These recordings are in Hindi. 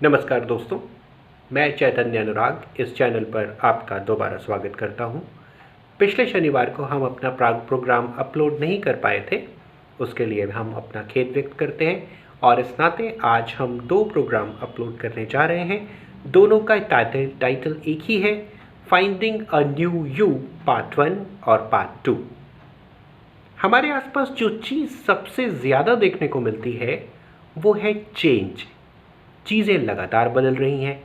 नमस्कार दोस्तों, मैं चैतन्य अनुराग इस चैनल पर आपका दोबारा स्वागत करता हूं। पिछले शनिवार को हम अपना प्रोग्राम अपलोड नहीं कर पाए थे, उसके लिए हम अपना खेद व्यक्त करते हैं और इस नाते आज हम 2 प्रोग्राम अपलोड करने जा रहे हैं। दोनों का टाइटल एक ही है, finding a new you part 1 और पार्ट 2। हमारे आसपास जो चीज़ सबसे ज़्यादा देखने को मिलती है वो है चेंज। चीज़ें लगातार बदल रही हैं।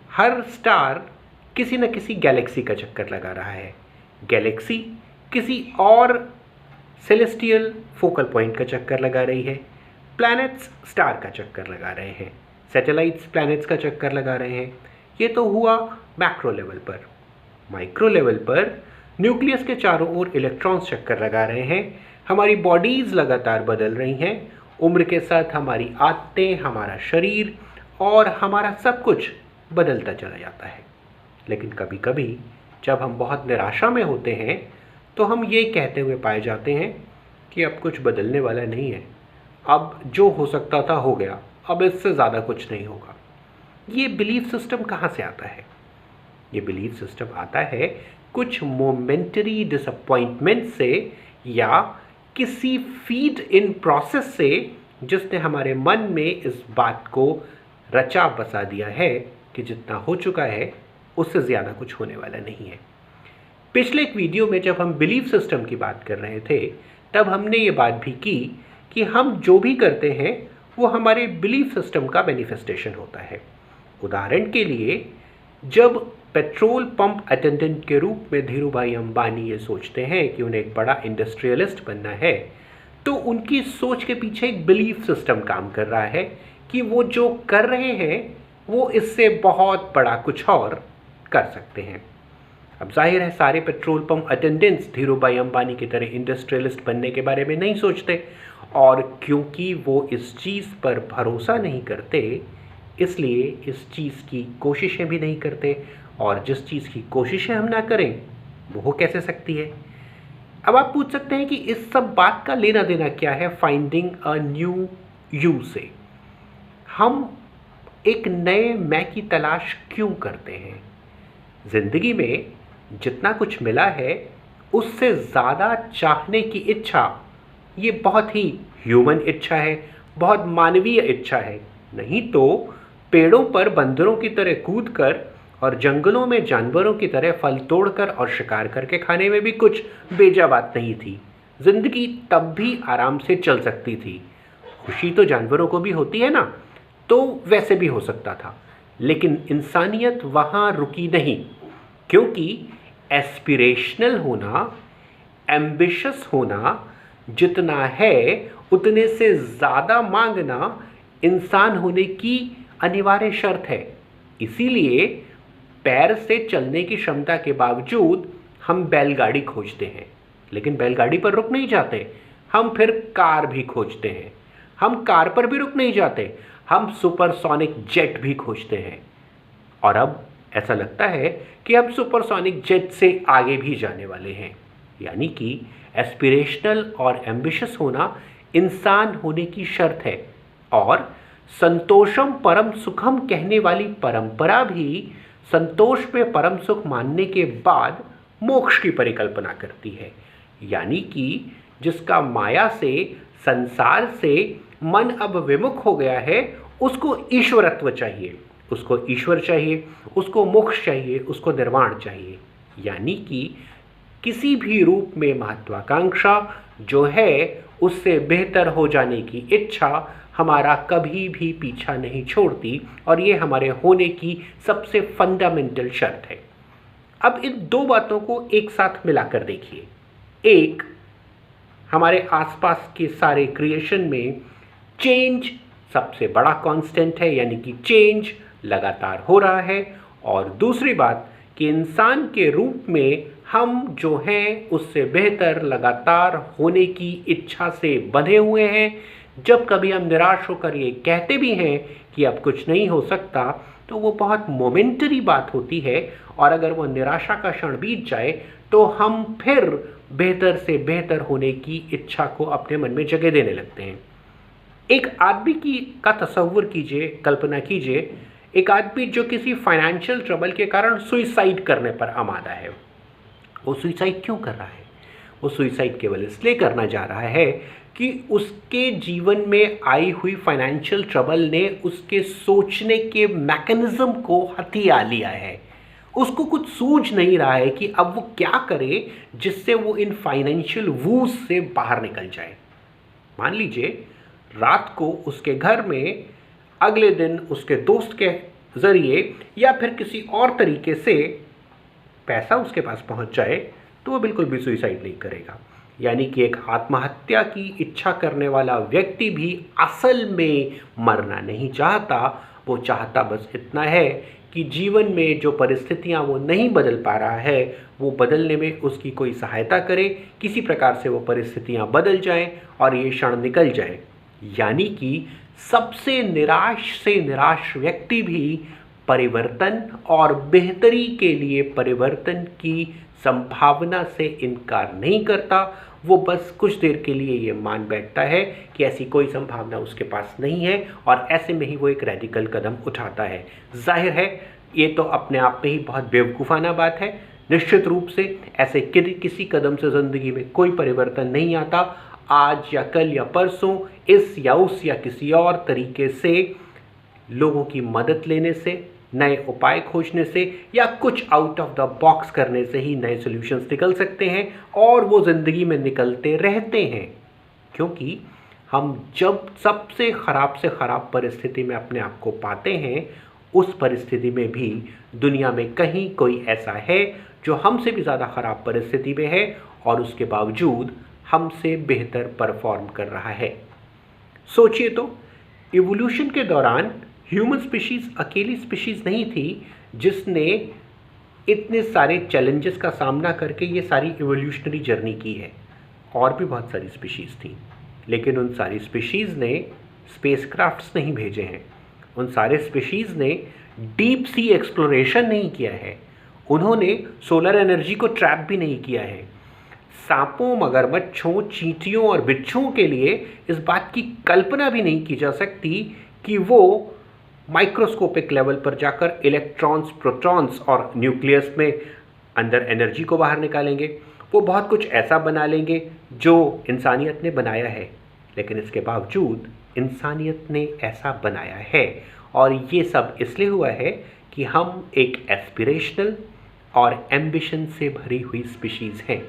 हर स्टार किसी न किसी गैलेक्सी का चक्कर लगा रहा है। गैलेक्सी किसी और सेलेस्टियल फोकल पॉइंट का चक्कर लगा रही है। प्लैनेट्स स्टार का चक्कर लगा रहे हैं। सैटेलाइट्स प्लैनेट्स का चक्कर लगा रहे हैं। ये तो हुआ मैक्रो लेवल पर। माइक्रो लेवल पर न्यूक्लियस के चारों ओर इलेक्ट्रॉन्स चक्कर लगा रहे हैं। हमारी बॉडीज़ लगातार बदल रही हैं। उम्र के साथ हमारी आदतें, हमारा शरीर और हमारा सब कुछ बदलता चला जाता है। लेकिन कभी कभी जब हम बहुत निराशा में होते हैं तो हम ये कहते हुए पाए जाते हैं कि अब कुछ बदलने वाला नहीं है, अब जो हो सकता था हो गया, अब इससे ज़्यादा कुछ नहीं होगा। ये बिलीफ सिस्टम कहाँ से आता है? ये बिलीफ सिस्टम आता है कुछ मोमेंटरी डिसअपॉइंटमेंट से या किसी फीड इन प्रोसेस से जिसने हमारे मन में इस बात को रचा बसा दिया है कि जितना हो चुका है उससे ज़्यादा कुछ होने वाला नहीं है। पिछले एक वीडियो में जब हम बिलीफ सिस्टम की बात कर रहे थे तब हमने ये बात भी की कि हम जो भी करते हैं वो हमारे बिलीफ सिस्टम का मैनिफेस्टेशन होता है। उदाहरण के लिए, जब पेट्रोल पंप अटेंडेंट के रूप में धीरूभाई अंबानी ये सोचते हैं कि उन्हें एक बड़ा इंडस्ट्रियलिस्ट बनना है, तो उनकी सोच के पीछे एक बिलीफ सिस्टम काम कर रहा है कि वो जो कर रहे हैं वो इससे बहुत बड़ा कुछ और कर सकते हैं। अब जाहिर है सारे petrol pump attendants Dhirubhai Ambani की तरह इंडस्ट्रियलिस्ट बनने के बारे में नहीं सोचते, और क्योंकि वो इस चीज़ पर भरोसा नहीं करते इसलिए इस चीज़ की कोशिशें भी नहीं करते, और जिस चीज़ की कोशिशें हम ना करें वो हो कैसे सकती है। अब आप पूछ सकते हैं कि इस सब बात का लेना देना क्या है फाइंडिंग अ न्यू यू से। हम एक नए मैं की तलाश क्यों करते हैं? ज़िंदगी में जितना कुछ मिला है उससे ज़्यादा चाहने की इच्छा ये बहुत ही ह्यूमन इच्छा है, बहुत मानवीय इच्छा है। नहीं तो पेड़ों पर बंदरों की तरह कूदकर और जंगलों में जानवरों की तरह फल तोड़कर और शिकार करके खाने में भी कुछ बेजा बात नहीं थी। जिंदगी तब भी आराम से चल सकती थी। खुशी तो जानवरों को भी होती है ना, तो वैसे भी हो सकता था। लेकिन इंसानियत वहाँ रुकी नहीं, क्योंकि एस्पिरेशनल होना, एम्बिशस होना जितना है उतने से ज़्यादा मांगना इंसान होने की अनिवार्य शर्त है। इसीलिए पैर से चलने की क्षमता के बावजूद हम बैलगाड़ी खोजते हैं, लेकिन बैलगाड़ी पर रुक नहीं जाते, हम फिर कार भी खोजते हैं। हम कार पर भी रुक नहीं जाते, हम सुपरसोनिक जेट भी खोजते हैं। और अब ऐसा लगता है कि हम सुपरसोनिक जेट से आगे भी जाने वाले हैं। यानी कि एस्पिरेशनल और एम्बिशियस होना इंसान होने की शर्त है, और संतोषम परम सुखम कहने वाली परंपरा भी संतोष में परम सुख मानने के बाद मोक्ष की परिकल्पना करती है। यानी कि जिसका माया से, संसार से मन अब विमुख हो गया है, उसको ईश्वरत्व चाहिए, उसको ईश्वर चाहिए, उसको मोक्ष चाहिए, उसको निर्वाण चाहिए। यानी कि किसी भी रूप में महत्वाकांक्षा जो है उससे बेहतर हो जाने की इच्छा हमारा कभी भी पीछा नहीं छोड़ती, और ये हमारे होने की सबसे फंडामेंटल शर्त है। अब इन 2 बातों को एक साथ मिलाकर देखिए। एक, हमारे आसपास के सारे क्रिएशन में चेंज सबसे बड़ा कांस्टेंट है, यानी कि चेंज लगातार हो रहा है। और दूसरी बात कि इंसान के रूप में हम जो हैं उससे बेहतर लगातार होने की इच्छा से बंधे हुए हैं। जब कभी हम निराश होकर ये कहते भी हैं कि अब कुछ नहीं हो सकता, तो वो बहुत मोमेंटरी बात होती है, और अगर वो निराशा का क्षण बीत जाए तो हम फिर बेहतर से बेहतर होने की इच्छा को अपने मन में जगह देने लगते हैं। एक आदमी का तसव्वुर कीजिए, कल्पना कीजिए, एक आदमी जो किसी फाइनेंशियल ट्रबल के कारण सुइसाइड करने पर आमादा है। वो सुइसाइड क्यों कर रहा है? वो सुइसाइड केवल इसलिए करना चाह रहा है कि उसके जीवन में आई हुई फाइनेंशियल ट्रबल ने उसके सोचने के मैकेनिज्म को हथिया लिया है। उसको कुछ सूझ नहीं रहा है कि अब वो क्या करे जिससे वो इन फाइनेंशियल वूज से बाहर निकल जाए। मान लीजिए रात को उसके घर में अगले दिन उसके दोस्त के ज़रिए या फिर किसी और तरीके से पैसा उसके पास पहुंच जाए, तो वो बिल्कुल भी सुइसाइड नहीं करेगा। यानी कि एक आत्महत्या की इच्छा करने वाला व्यक्ति भी असल में मरना नहीं चाहता। वो चाहता बस इतना है कि जीवन में जो परिस्थितियां वो नहीं बदल पा रहा है, वो बदलने में उसकी कोई सहायता करे, किसी प्रकार से वो परिस्थितियां बदल जाएं और ये क्षण निकल जाए। यानी कि सबसे निराश से निराश व्यक्ति भी परिवर्तन और बेहतरी के लिए परिवर्तन की संभावना से इनकार नहीं करता। वो बस कुछ देर के लिए ये मान बैठता है कि ऐसी कोई संभावना उसके पास नहीं है और ऐसे में ही वो एक रेडिकल कदम उठाता है। जाहिर है ये तो अपने आप में ही बहुत बेवकूफ़ाना बात है। निश्चित रूप से ऐसे किसी कदम से ज़िंदगी में कोई परिवर्तन नहीं आता। आज या कल या परसों इस या उस या किसी और तरीके से लोगों की मदद लेने से, नए उपाय खोजने से या कुछ आउट ऑफ द बॉक्स करने से ही नए सॉल्यूशंस निकल सकते हैं और वो ज़िंदगी में निकलते रहते हैं। क्योंकि हम जब सबसे ख़राब से ख़राब परिस्थिति में अपने आप को पाते हैं, उस परिस्थिति में भी दुनिया में कहीं कोई ऐसा है जो हमसे भी ज़्यादा ख़राब परिस्थिति में है और उसके बावजूद हमसे बेहतर परफॉर्म कर रहा है। सोचिए तो, इवोल्यूशन के दौरान ह्यूमन स्पीशीज़ अकेली स्पीशीज़ नहीं थी जिसने इतने सारे चैलेंजेस का सामना करके ये सारी इवोल्यूशनरी जर्नी की है। और भी बहुत सारी स्पीशीज़ थी, लेकिन उन सारी स्पीशीज़ ने स्पेसक्राफ्ट्स नहीं भेजे हैं। उन सारे स्पीशीज़ ने डीप सी एक्सप्लोरेशन नहीं किया है। उन्होंने सोलर एनर्जी को ट्रैप भी नहीं किया है। सांपों, मगरमच्छों, चींटियों और बिच्छुओं के लिए इस बात की कल्पना भी नहीं की जा सकती कि वो माइक्रोस्कोपिक लेवल पर जाकर इलेक्ट्रॉन्स, प्रोटॉन्स और न्यूक्लियस में अंदर एनर्जी को बाहर निकालेंगे। वो बहुत कुछ ऐसा बना लेंगे जो इंसानियत ने बनाया है, लेकिन इसके बावजूद इंसानियत ने ऐसा बनाया है। और ये सब इसलिए हुआ है कि हम एक एस्पिरेशनल और एम्बिशन से भरी हुई स्पीशीज़ हैं।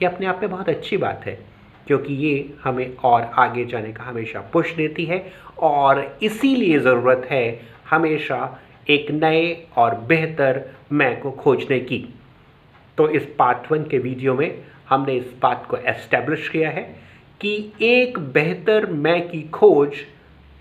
ये अपने आप में बहुत अच्छी बात है, क्योंकि ये हमें और आगे जाने का हमेशा पुश देती है और इसीलिए ज़रूरत है हमेशा एक नए और बेहतर मैं को खोजने की। तो इस पार्ट 1 के वीडियो में हमने इस बात को एस्टेब्लिश किया है कि एक बेहतर मैं की खोज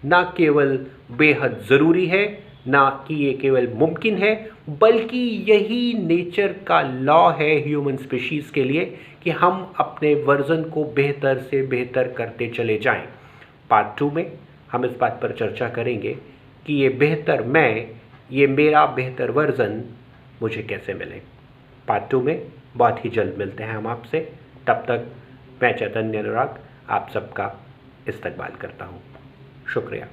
ना केवल बेहद ज़रूरी है, ना कि ये केवल मुमकिन है, बल्कि यही नेचर का लॉ है ह्यूमन स्पीशीज़ के लिए कि हम अपने वर्जन को बेहतर से बेहतर करते चले जाएं। पार्ट 2 में हम इस बात पर चर्चा करेंगे कि ये बेहतर मैं, ये मेरा बेहतर वर्जन मुझे कैसे मिले। पार्ट 2 में बहुत ही जल्द मिलते हैं हम आपसे। तब तक मैं चैतन्य अनुराग आप सबका इस्तकबाल करता हूँ। शुक्रिया।